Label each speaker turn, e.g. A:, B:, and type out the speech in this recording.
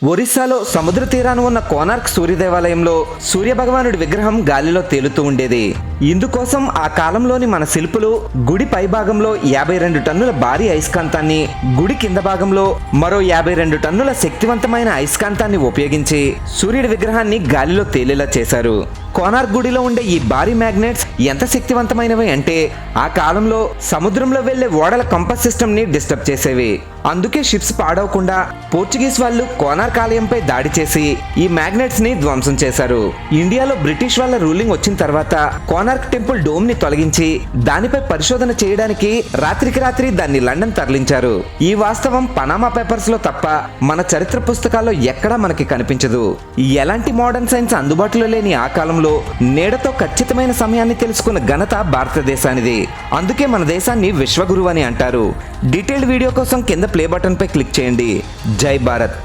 A: ఒరిస్సాలో సముద్ర తీరాన ఉన్న కోనార్క్ సూర్య దేవాలయంలో సూర్యభగవానుడి విగ్రహం గాలిలో తేలుతూ ఉండేది. ఇందుకోసం ఆ కాలంలోని మన శిల్పులు గుడి పైభాగంలో 52 టన్నుల భారీ అయస్కాంతాన్ని, గుడి కింద భాగంలో మరో 52 టన్నుల శక్తివంతమైన అయస్కాంతాన్ని ఉపయోగించి సూర్యుడి విగ్రహాన్ని గాలిలో తేలేలా చేశారు. కోనార్క్ గుడిలో ఉండే ఈ భారీ మ్యాగ్నెట్స్ ఎంత శక్తివంతమైనవి అంటే ఆ కాలంలో సముద్రంలో వెళ్లే ఓడల కంపాస్ సిస్టమ్ ని డిస్టర్బ్ చేసేవి. అందుకే షిప్స్ పాడవకుండా పోర్చుగీస్ వాళ్ళు కోనార్క్ ఆలయంపై దాడి చేసి ఈ మ్యాగ్నెట్స్ ని ధ్వంసం చేశారు. ఇండియాలో బ్రిటిష్ వాళ్ళ రూలింగ్ వచ్చిన తర్వాత కోనార్క్ టెంపుల్ డోమ్ ని తొలగించి దానిపై పరిశోధన చేయడానికి రాత్రికి రాత్రి దాన్ని లండన్ తరలించారు. ఈ వాస్తవం పనామా పేపర్స్ లో తప్ప మన చరిత్ర పుస్తకాల్లో ఎక్కడా మనకి కనిపించదు. ఎలాంటి మోడర్న్ సైన్స్ అందుబాటులో లేని ఆ కాలంలో నీడతో ఖచ్చితమైన సమయాన్ని తెలుసుకున్న ఘనత భారతదేశానిది. అందుకే మన దేశాన్ని విశ్వగురువు అని అంటారు. డీటెయిల్డ్ వీడియో కోసం కింద ప్లే బటన్ పై క్లిక్ చేయండి. జై భారత్.